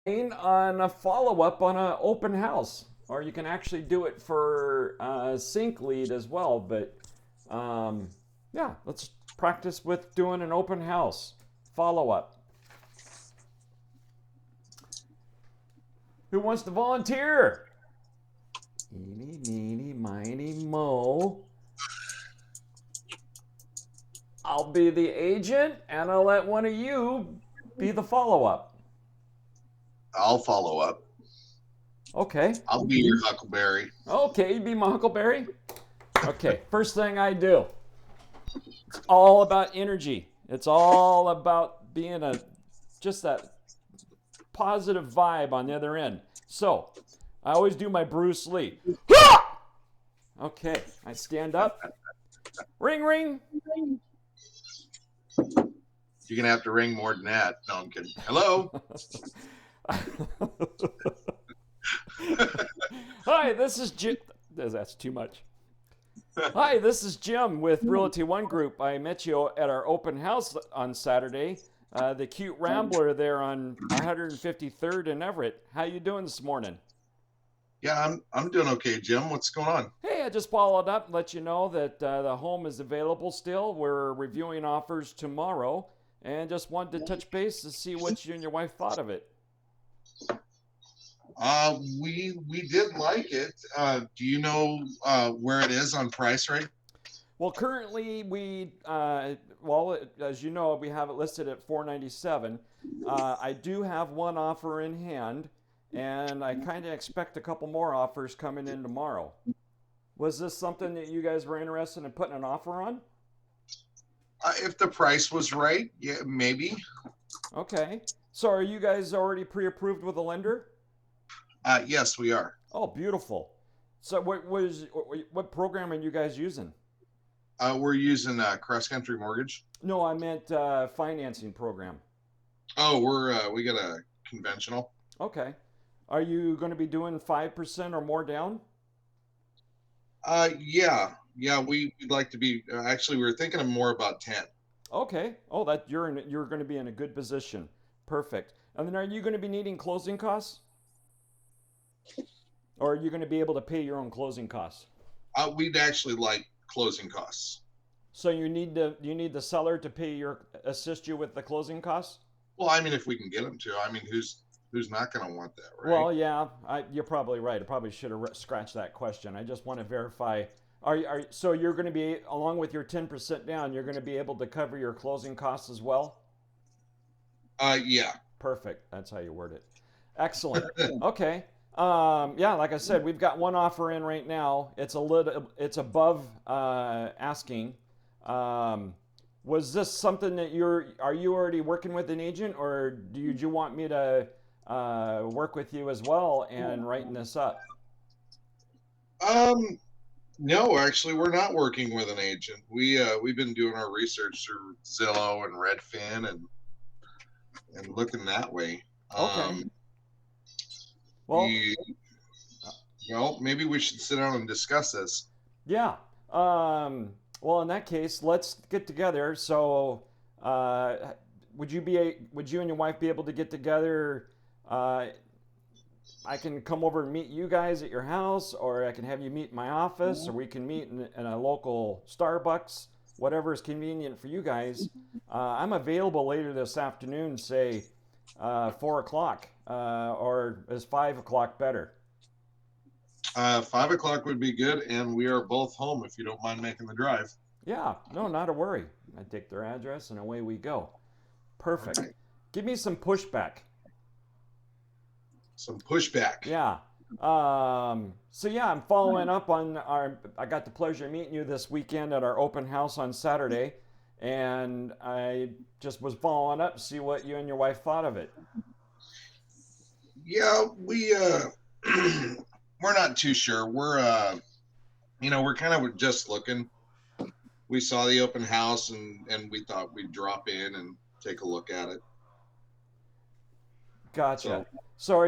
on a follow-up on an open house, or you can actually do it for sync lead as well. But yeah, let's practice with doing an open house follow-up. Who wants to volunteer? Eeny, meeny, miny, mo. I'll be the agent, and I'll let one of you be the follow-up. I'll follow up. Okay. I'll be your Huckleberry. Okay, you be my Huckleberry? Okay, first thing I do. It's all about energy. It's all about being just that positive vibe on the other end. So, I always do my Bruce Lee. Okay, I stand up. Ring, ring. You're going to have to ring more than that. No, I'm kidding. Hello? Hi, this is Jim. That's too much. Hi, this is Jim with Realty One Group. I met you at our open house on Saturday. The cute Rambler there on 153rd and Everett. How you doing this morning? Yeah, I'm doing okay, Jim. What's going on? Hey, I just followed up and let you know that the home is available still. We're reviewing offers tomorrow, and just wanted to touch base to see what you and your wife thought of it. We did like it. Do you know where it is on price rate? Well, currently as you know, we have it listed at 497. I do have one offer in hand, and I kind of expect a couple more offers coming in tomorrow. Was this something that you guys were interested in putting an offer on? If the price was right, yeah, maybe. Okay. So are you guys already pre-approved with a lender? Yes, we are. Oh, beautiful. So what program are you guys using? We're using Cross Country Mortgage. No, I meant financing program. Oh, we got a conventional. Okay. Are you going to be doing 5% or more down? Yeah. We'd like to be. Actually, we were thinking of more about 10. Okay. Oh, that you're going to be in a good position. Perfect. And then are you going to be needing closing costs? Or are you going to be able to pay your own closing costs? We'd actually like closing costs. So you need the seller to assist you with the closing costs? Well, I mean, if we can get them to. I mean, who's not going to want that, right? Well, yeah, you're probably right. I probably should have scratched that question. I just want to verify. So you're going to be, along with your 10% down, you're going to be able to cover your closing costs as well? Yeah. Perfect. That's how you word it. Excellent. Okay. Yeah, like I said, we've got one offer in right now. It's above asking. Was this something that are you already working with an agent, or do you want me to work with you as well and writing this up? No, actually, we're not working with an agent. We've been doing our research through Zillow and Redfin and looking that way. Okay. Well, you, well, maybe we should sit down and discuss this. yeah. Well, in that case, let's get together. So, would you and your wife be able to get together? I can come over and meet you guys at your house, or I can have you meet in my office, or we can meet in a local Starbucks, whatever is convenient for you guys. I'm available later this afternoon, say 4 o'clock, or is 5 o'clock better? 5 o'clock would be good, and we are both home if you don't mind making the drive. Yeah, no, not a worry. I take their address and away we go. Perfect. All right. Give me some pushback. Some pushback. Yeah. So yeah, I'm following up on I got the pleasure of meeting you this weekend at our open house on Saturday, and I just was following up to see what you and your wife thought of it. Yeah, we we're not too sure. We're kind of just looking. We saw the open house and we thought we'd drop in and take a look at it. Gotcha. So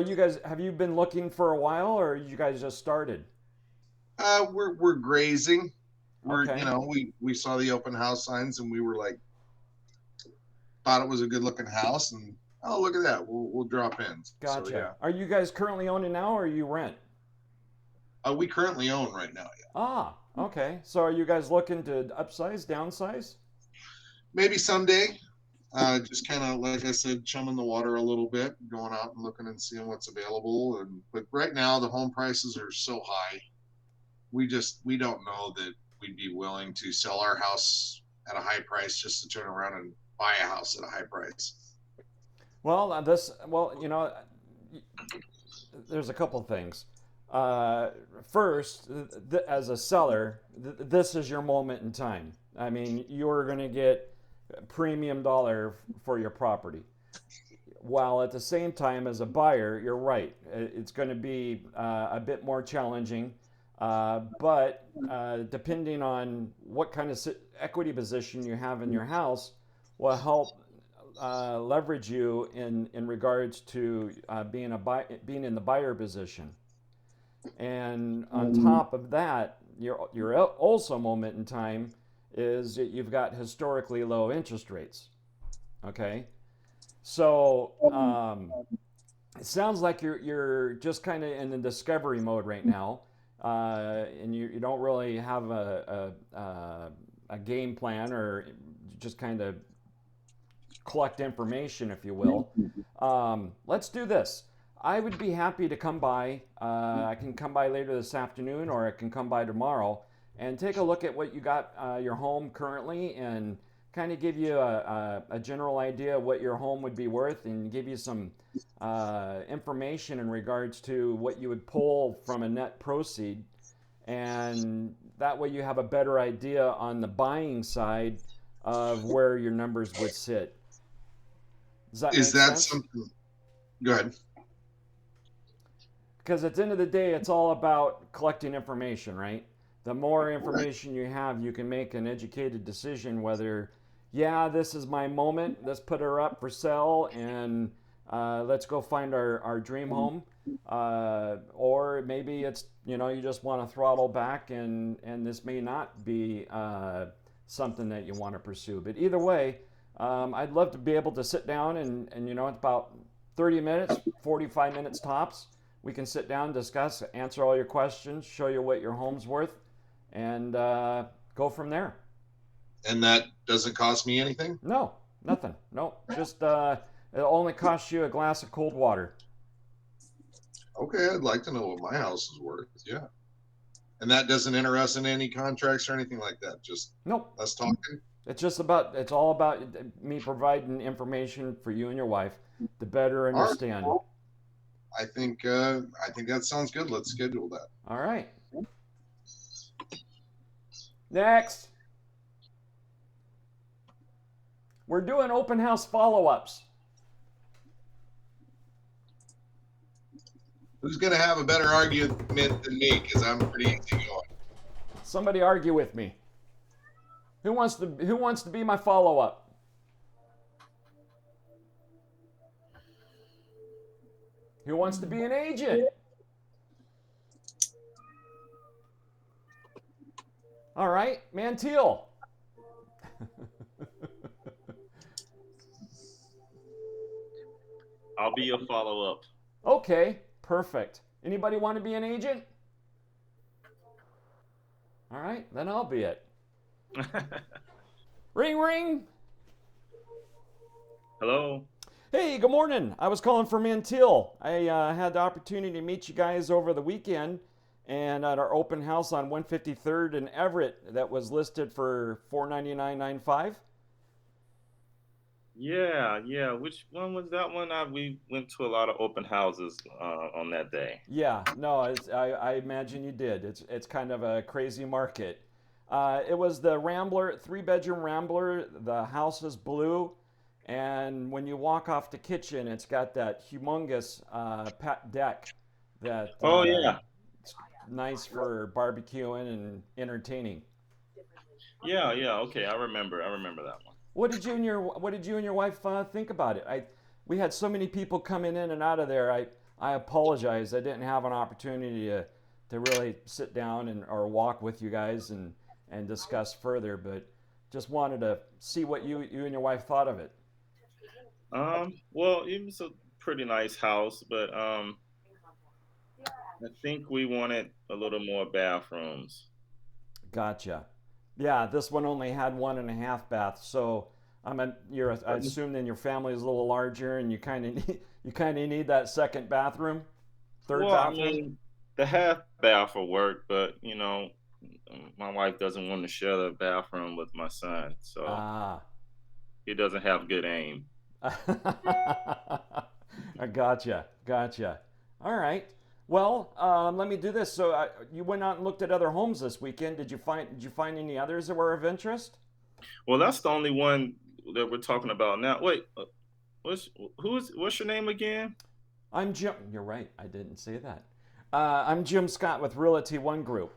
have you been looking for a while, or you guys just started? We're grazing. Okay. We saw the open house signs and we were like, thought it was a good looking house, and oh, look at that. We'll drop in. Gotcha. So, yeah. Are you guys currently owning now, or you rent? We currently own right now. Yeah. Ah, okay. So are you guys looking to upsize, downsize? Maybe someday. Just kind of, like I said, chumming the water a little bit, going out and looking and seeing what's available. But right now the home prices are so high. We don't know that we'd be willing to sell our house at a high price just to turn around and buy a house at a high price. Well, there's a couple things. First, as a seller, this is your moment in time. I mean, you're going to get premium dollar for your property. While at the same time, as a buyer, you're right. It's going to be a bit more challenging, but depending on what kind of equity position you have in your house, will help leverage you in regards to being in the buyer position. And on top of that, your also moment in time is that you've got historically low interest rates. Okay, so it sounds like you're just kind of in the discovery mode right now, and you don't really have a game plan, or just kind of collect information, if you will. Let's do this. I would be happy to come by. I can come by later this afternoon, or I can come by tomorrow and take a look at what you got your home currently, and kind of give you a general idea of what your home would be worth, and give you some information in regards to what you would pull from a net proceed. And that way you have a better idea on the buying side of where your numbers would sit. Does that make sense? Something? Go ahead. Because at the end of the day, it's all about collecting information, right? The more information you have, you can make an educated decision whether, yeah, this is my moment, let's put her up for sale, and let's go find our dream home. Or maybe it's, you just want to throttle back, and this may not be something that you want to pursue. But either way, I'd love to be able to sit down and it's about 30 minutes, 45 minutes tops. We can sit down, discuss, answer all your questions, show you what your home's worth, and go from there. And that doesn't cost me anything? No, nothing. No, just it only costs you a glass of cold water. Okay, I'd like to know what my house is worth. Yeah. And that doesn't enter us in any contracts or anything like that. Just nope. Us talking. It's all about me providing information for you and your wife to better understand. Right. I think that sounds good. Let's schedule that. All right. Next. We're doing open house follow-ups. Who's going to have a better argument than me? Because I'm pretty easy going. Somebody argue with me. Who wants to be my follow-up? Who wants to be an agent? All right, Manteal. I'll be your follow-up. Okay, perfect. Anybody want to be an agent? All right, then I'll be it. Ring, ring. Hello. Hey, good morning. I was calling for Manteal. I had the opportunity to meet you guys over the weekend, and at our open house on 153rd in Everett that was listed for $499.95. Yeah. Which one was that one? We went to a lot of open houses on that day. Yeah, no, I imagine you did. It's kind of a crazy market. It was the Rambler, 3-bedroom Rambler. The house is blue, and when you walk off the kitchen, it's got that humongous deck that. Yeah. It's nice for barbecuing and entertaining. Yeah. Okay, I remember that one. What did you and your wife think about it? We had so many people coming in and out of there. I apologize. I didn't have an opportunity to really sit down or walk with you guys and discuss further, but just wanted to see what you and your wife thought of it. Well, it was a pretty nice house, but I think we wanted a little more bathrooms. Gotcha. Yeah, this one only had 1.5 baths, so I assume then your family is a little larger, and you kind of you kind of need that second bathroom, third Well, I bathroom. mean, the half bath will work, but my wife doesn't want to share the bathroom with my son, so Ah. he doesn't have good aim. I gotcha, gotcha. All right. Well, let me do this. So you went out and looked at other homes this weekend. Did you find any others that were of interest? Well, that's the only one that we're talking about now. Wait, what's your name again? I'm Jim. You're right. I didn't say that. I'm Jim Scott with Realty One Group.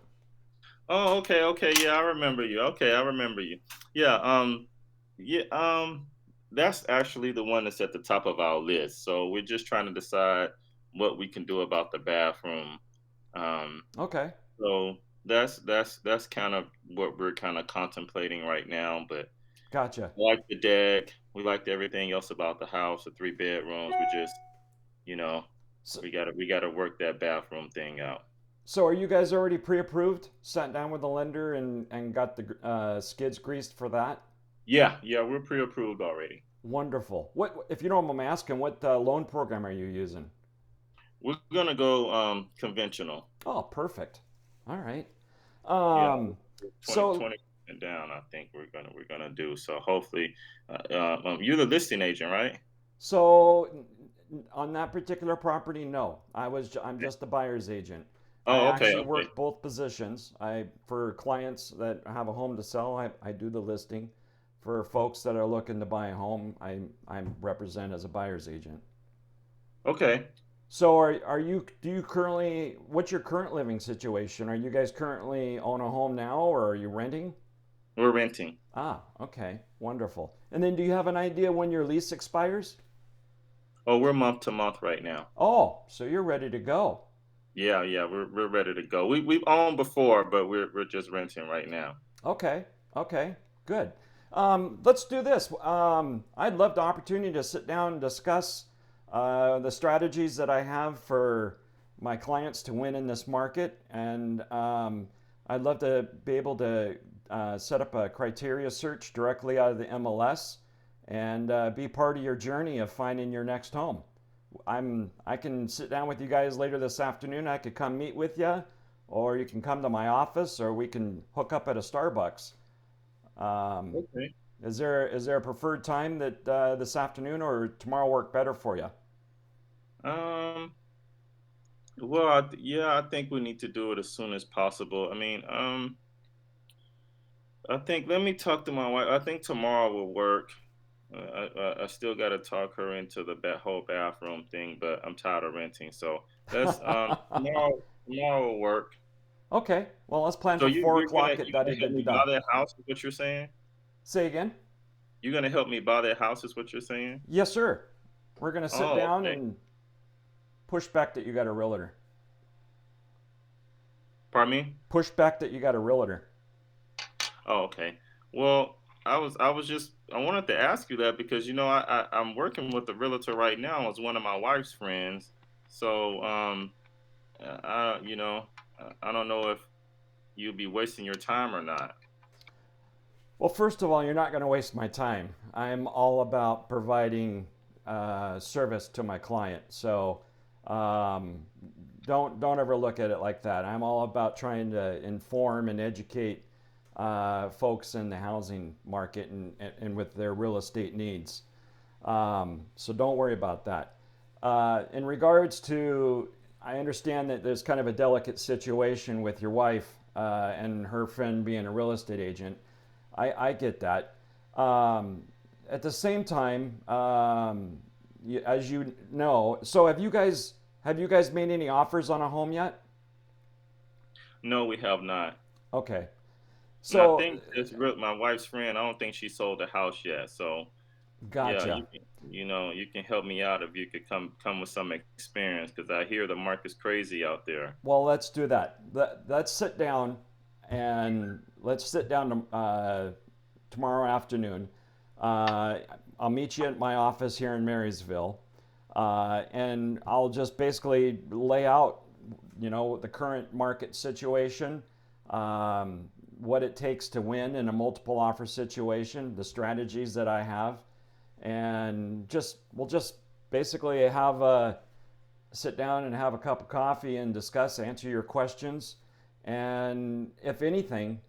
Oh, okay, okay, yeah, I remember you. Okay, I remember you. Yeah, yeah, that's actually the one that's at the top of our list. So we're just trying to decide what we can do about the bathroom. Um, Okay. so that's kind of what we're kind of contemplating right now. But Gotcha. we like the deck, we liked everything else about the house, the 3 bedrooms. We just, you know, So, we gotta work that bathroom thing out. so are you guys already pre-approved? Sat down with the lender and got the skids greased for that? Yeah, yeah, we're pre-approved already. Wonderful. What, if you don't mind me asking, what loan program are you using? We're gonna go conventional. Oh, perfect. All right. Yeah, Um, 20 so 20% down. I think we're gonna do so. Hopefully, you're the listing agent, right? so on that particular property, no. I'm Okay. just the buyer's agent. I Oh, okay, actually okay, work both positions. For clients that have a home to sell, I do the listing. For folks that are looking to buy a home, I represent as a buyer's agent. okay. So do you currently, what's your current living situation? Are you guys currently own a home now, or are you renting? We're renting. Ah, okay, wonderful. And then do you have an idea when your lease expires? Oh, we're month to month right now. Oh, so you're ready to go. Yeah, yeah, we're ready to go. We've owned before, but we're just renting right now. Okay, okay, good. Let's do this. I'd love the opportunity to sit down and discuss the strategies that I have for my clients to win in this market, and I'd love to be able to set up a criteria search directly out of the MLS and be part of your journey of finding your next home. I can sit down with you guys later this afternoon. I could come meet with you, or you can come to my office, or we can hook up at a Starbucks. Um, Okay. is there a preferred time that this afternoon or tomorrow work better for you? Um. Well, yeah, I think we need to do it as soon as possible. I mean, I think let me talk to my wife. I think tomorrow will work. I still got to talk her into the whole bathroom thing, but I'm tired of renting. So let's tomorrow will work. Okay, well let's plan So for you four you're gonna o'clock at you're da da gonna da help da me da. buy that house? Is what you're saying? Say again? You're gonna help me buy that house? Is what you're saying? Yes, sir. We're gonna sit Oh, down okay. and push back that you got a realtor. Pardon me? Push back that you got a realtor. Oh, okay. Well, I was just I wanted to ask you that because I'm working with a realtor right now as one of my wife's friends. So I you know I don't know if you'll be wasting your time or not. Well, first of all, you're not going to waste my time. I'm all about providing service to my client. So um, don't ever look at it like that. I'm all about trying to inform and educate folks in the housing market and with their real estate needs. So don't worry about that. In regards to, I understand that there's kind of a delicate situation with your wife and her friend being a real estate agent. I get that. Um, at the same time, as you know, so have you guys made any offers on a home yet? No, we have not. Okay. And I So think my wife's friend. I don't think she sold the house yet. So yeah, gotcha. you can help me out if you could come with some experience because I hear the market's crazy out there. Well, let's do that. Let's sit down and let's sit down tomorrow afternoon. Uh, I'll meet you at my office here in Marysville, and I'll just basically lay out, the current market situation, what it takes to win in a multiple offer situation, the strategies that I have, and we'll just basically have a sit down and have a cup of coffee and discuss, answer your questions, and if anything,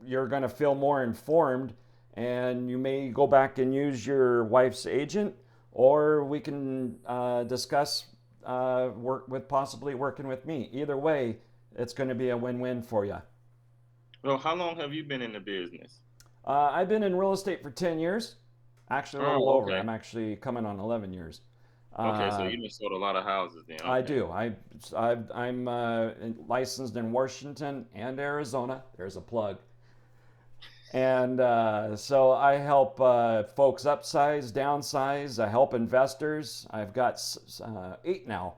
you're going to feel more informed, and you may go back and use your wife's agent, or we can discuss possibly working with me. Either way, it's going to be a win-win for you. Well, how long have you been in the business? I've been in real estate for 10 years, actually a little over. Okay. I'm actually coming on 11 years. Okay, so you just sold a lot of houses then. Okay. I do. I'm licensed in Washington and Arizona. There's a plug. And so I help folks upsize, downsize. I help investors. I've got 8 now.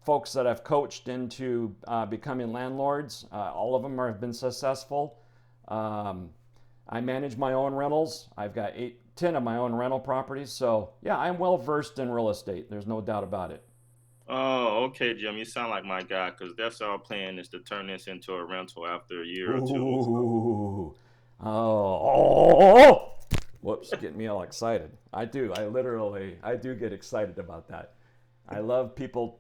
Folks that I've coached into becoming landlords. All of them have been successful. I manage my own rentals. I've got 10 of my own rental properties. So yeah, I'm well versed in real estate. There's no doubt about it. Oh, okay, Jim. You sound like my guy, because that's our plan, is to turn this into a rental after a year or two. Ooh. Oh. Whoops, getting me all excited. I do. I do get excited about that. I love people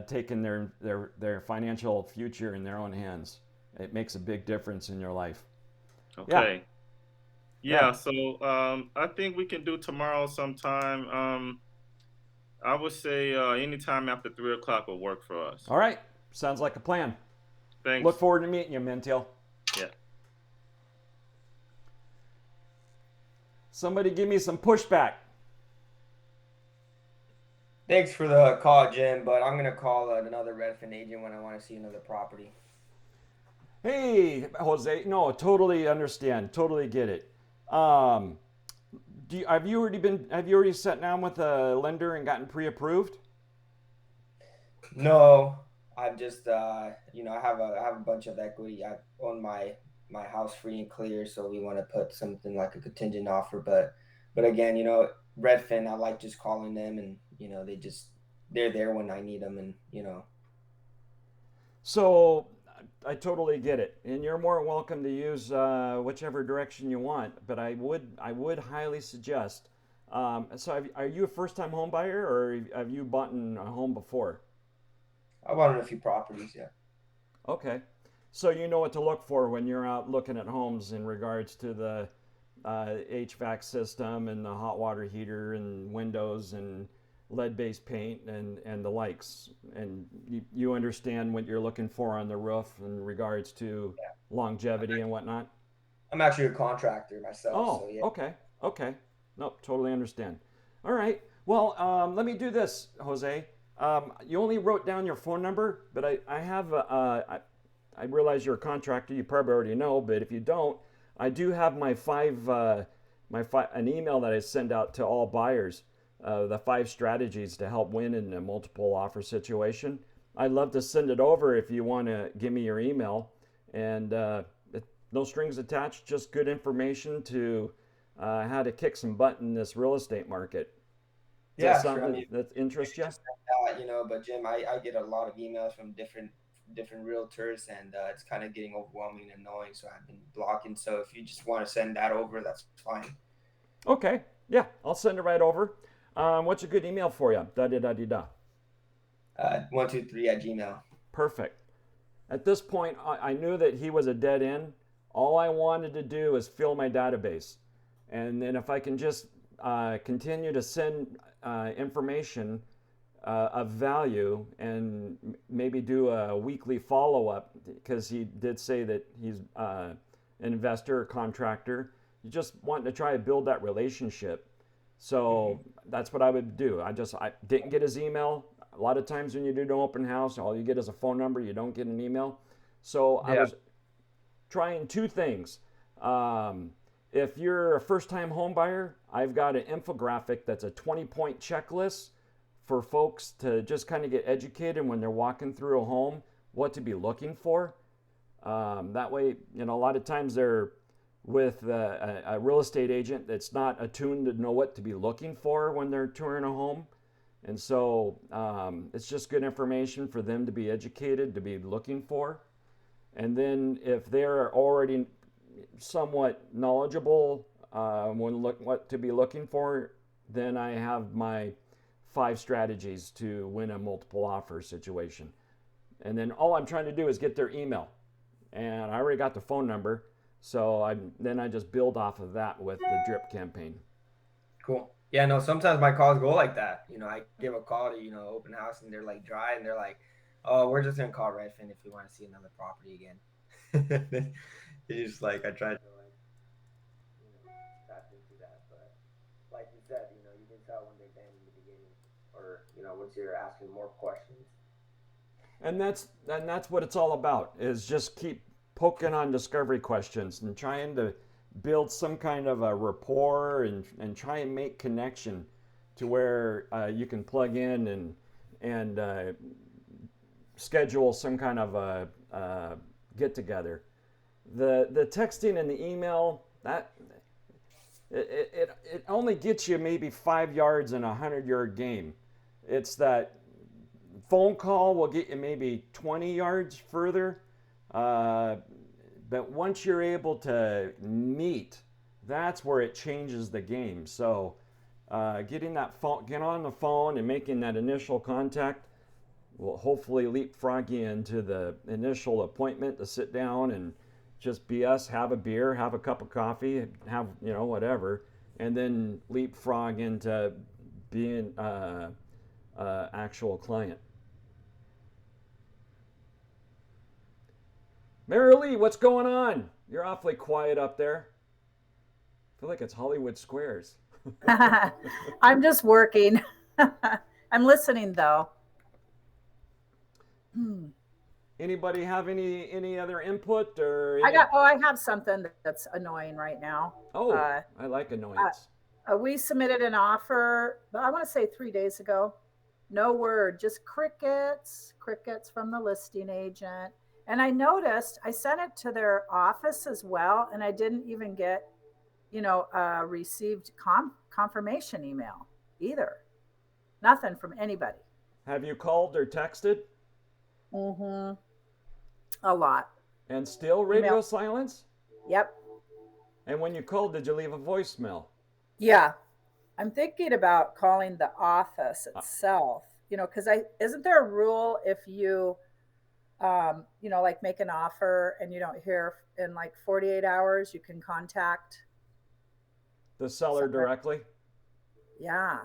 taking their financial future in their own hands. It makes a big difference in your life. Okay. Yeah, so I think we can do tomorrow sometime. I would say anytime after 3 o'clock will work for us. All right. Sounds like a plan. Thanks. Look forward to meeting you, Mintil. Yeah. Somebody give me some pushback. Thanks for the call, Jim, but I'm going to call another Redfin agent when I want to see another property. Hey, Jose. No, totally understand. Totally get it. Have you already sat down with a lender and gotten pre-approved? No, I've just I have a bunch of equity. I own my house free and clear, so we want to put something like a contingent offer. But again, Redfin, I like just calling them, and they're there when I need them, and So I totally get it, and you're more welcome to use whichever direction you want. But I would highly suggest. Are you a first-time home buyer, or have you bought a home before? I bought a few properties, yeah. Okay, so you know what to look for when you're out looking at homes in regards to the HVAC system and the hot water heater and windows and lead-based paint and the likes, and you understand what you're looking for on the roof in regards to longevity and whatnot. I'm actually a contractor myself. Oh, so yeah. Okay. Nope, totally understand. All right. Well, let me do this, Jose. You only wrote down your phone number, but I have I realize you're a contractor. You probably already know, but if you don't, I do have an email that I send out to all buyers. The 5 strategies to help win in a multiple offer situation. I'd love to send it over if you want to give me your email. And no strings attached, just good information to how to kick some butt in this real estate market. Is that something that interests you? But Jim, I get a lot of emails from different realtors, and it's kind of getting overwhelming and annoying, so I've been blocking. So if you just want to send that over, that's fine. Okay. Yeah, I'll send it right over. What's a good email for you? 123@gmail. Perfect. At this point, I knew that he was a dead end. All I wanted to do is fill my database. And then if I can just continue to send information of value and maybe do a weekly follow-up, because he did say that he's an investor or contractor. You just want to try to build that relationship. So that's what I would do. I didn't get his email. A lot of times when you do an open house, all you get is a phone number. You don't get an email. So I was trying 2 things. If you're a first-time home buyer, I've got an infographic that's a 20-point checklist for folks to just kind of get educated when they're walking through a home, what to be looking for. That way, a lot of times with a real estate agent that's not attuned to know what to be looking for when they're touring a home. And so it's just good information for them to be educated, to be looking for. And then if they're already somewhat knowledgeable what to be looking for, then I have my 5 strategies to win a multiple offer situation. And then all I'm trying to do is get their email. And I already got the phone number. So I just build off of that with the drip campaign. Cool. Yeah, no, sometimes my calls go like that. I give a call to, open house and they're like dry and they're like, oh, we're just going to call Redfin if we want to see another property again. It's just like, I tried to tap into that. But like you said, you can tell when they bang in the beginning or, once you're asking more questions. And that's what it's all about, is just keep poking on discovery questions and trying to build some kind of a rapport and try and make connection to where you can plug in and schedule some kind of a get together. The texting and the email, that it only gets you maybe 5 yards in a 100-yard game. It's that phone call will get you maybe 20 yards further. But once you're able to meet, that's where it changes the game. So get on the phone and making that initial contact will hopefully leapfrog you into the initial appointment to sit down and just BS, have a beer, have a cup of coffee, have, whatever, and then leapfrog into being actual client. Mary Lee, what's going on? You're awfully quiet up there. I feel like it's Hollywood Squares. I'm just working. I'm listening though. Anybody have any other input or? I have something that's annoying right now. Oh, I like annoyance. We submitted an offer, I want to say 3 days ago. No word, just crickets from the listing agent. And I noticed I sent it to their office as well, and I didn't even get, a received confirmation email either. Nothing from anybody. Have you called or texted? Mm-hmm. A lot. And still radio Email. Silence? Yep. And when you called, did you leave a voicemail? Yeah. I'm thinking about calling the office itself, because isn't there a rule if you like make an offer and you don't hear in like 48 hours, you can contact the seller directly? Yeah.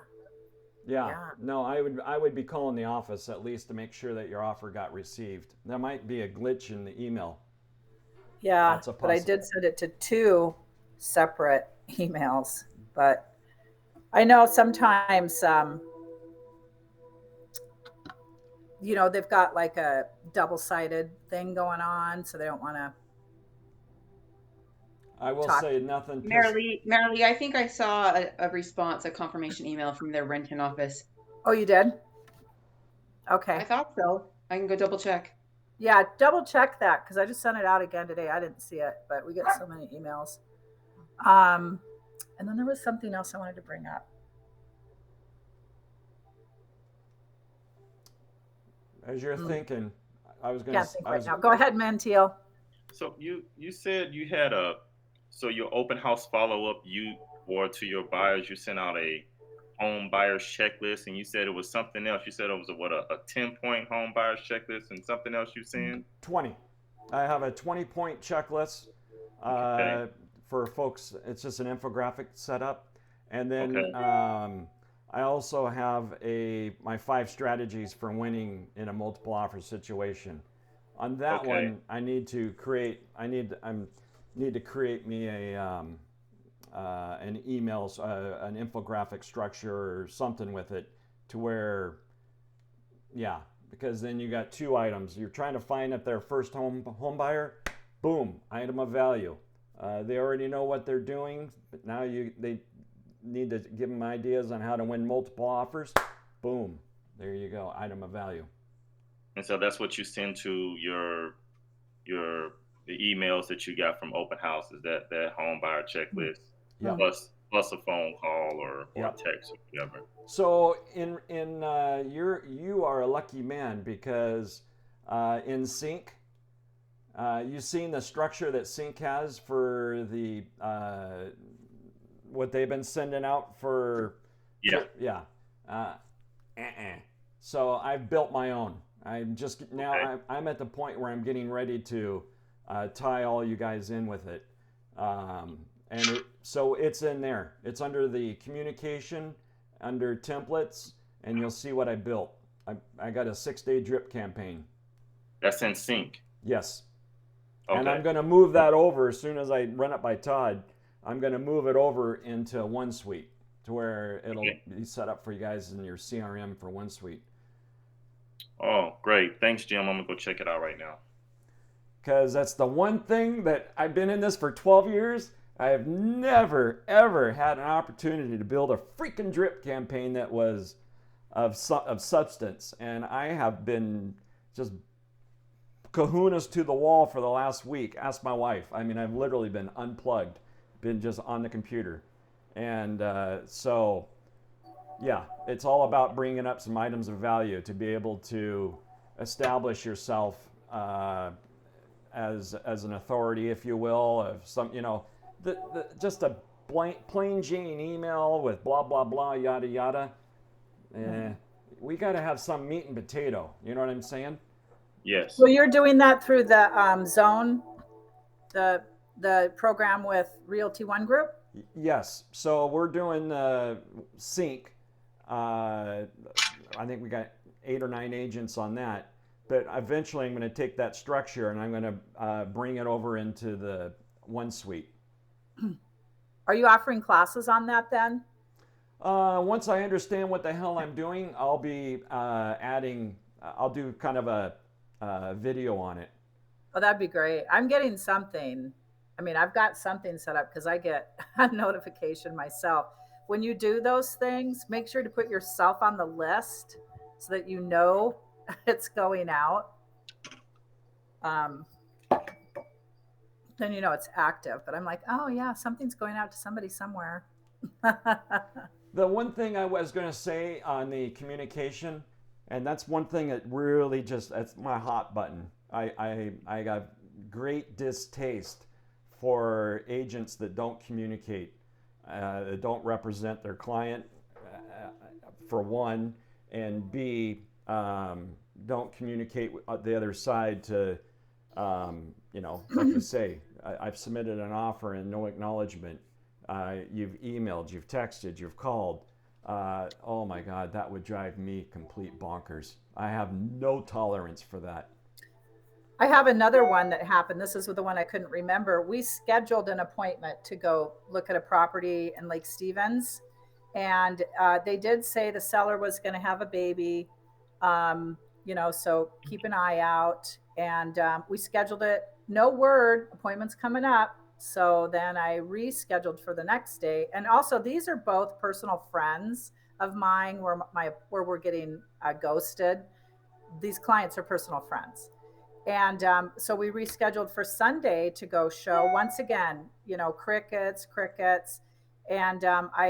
No, I would be calling the office at least to make sure that your offer got received. There might be a glitch in the email. Yeah, but I did send it to 2 separate emails. But I know sometimes they've got like a double-sided thing going on, so they don't want to. I will say nothing. Marilee, I think I saw a response, a confirmation email from their Renton office. Oh, you did? Okay. I thought so. I can go double check. Yeah, double check that because I just sent it out again today. I didn't see it, but we get so many emails. And then there was something else I wanted to bring up. As you're thinking, I was going to think right now. Go ahead, Mantiel. So you said you had your open house follow-up, or to your buyers, you sent out a home buyers checklist, and you said it was something else. You said it was a 10-point home buyers checklist and something else you sent? 20. I have a 20-point checklist for folks. It's just an infographic setup. And then I also have my 5 strategies for winning in a multiple offer situation. On that one, I need to create me an email, an infographic structure or something with it to where, because then you got 2 items. You're trying to find if they're first home buyer, boom, item of value. They already know what they're doing, but now they need to give them ideas on how to win multiple offers. Boom, there you go, item of value. And so that's what you send to your emails that you got from open houses, that home buyer checklist, Yeah. plus a phone call or Yep. text or whatever. So you are a lucky man because in 𝐤𝐨𝐫, you've seen the structure that 𝐤𝐨𝐫 has for the what they've been sending out for. Yeah. Yeah. So I've built my own. I'm just now. Okay. I'm at the point where I'm getting ready to tie all you guys in with it, so it's in there. It's under the communication, under templates, and you'll see what I built. I got a 6-day drip campaign. That's in 𝐤𝐶. Yes. Okay. And I'm going to move that over as soon as I run it by Todd. I'm going to move it over into OneSuite to where it'll be set up for you guys in your CRM for OneSuite. Oh, great. Thanks, Jim. I'm going to go check it out right now. Because that's the one thing that I've been in this for 12 years. I have never, ever had an opportunity to build a freaking drip campaign that was of substance. And I have been just kahunas to the wall for the last week. Ask my wife. I mean, I've literally been unplugged, been just on the computer. And so, yeah, it's all about bringing up some items of value to be able to establish yourself as an authority, if you will, of some, just a plain Jane email with blah, blah, blah, yada, yada. We got to have some meat and potato. You know what I'm saying? Yes. So you're doing that through the zone, the program with Realty One Group? Yes. So we're doing 𝐤𝐶. I think we got 8 or 9 agents on that. But eventually I'm going to take that structure and I'm going to bring it over into the OneSuite. Are you offering classes on that then? Once I understand what the hell I'm doing, I'll be I'll do kind of a video on it. Oh, that'd be great. I'm getting something. I mean, I've got something set up because I get a notification myself. When you do those things, make sure to put yourself on the list so that you know it's going out. Then it's active. But I'm like, oh yeah, something's going out to somebody somewhere. The one thing I was going to say on the communication, and that's one thing that really that's my hot button. I got great distaste for agents that don't communicate, that don't represent their client, for one, and B, don't communicate with the other side to, like you say, I've submitted an offer and no acknowledgement. You've emailed, you've texted, you've called. Oh my God, that would drive me complete bonkers. I have no tolerance for that. I have another one that happened. This is the one I couldn't remember. We scheduled an appointment to go look at a property in Lake Stevens. And they did say the seller was going to have a baby, so keep an eye out. And we scheduled it. No word, appointment's coming up. So then I rescheduled for the next day. And also, these are both personal friends of mine where we're getting ghosted. These clients are personal friends. And so we rescheduled for Sunday to go show. Once again, crickets. And I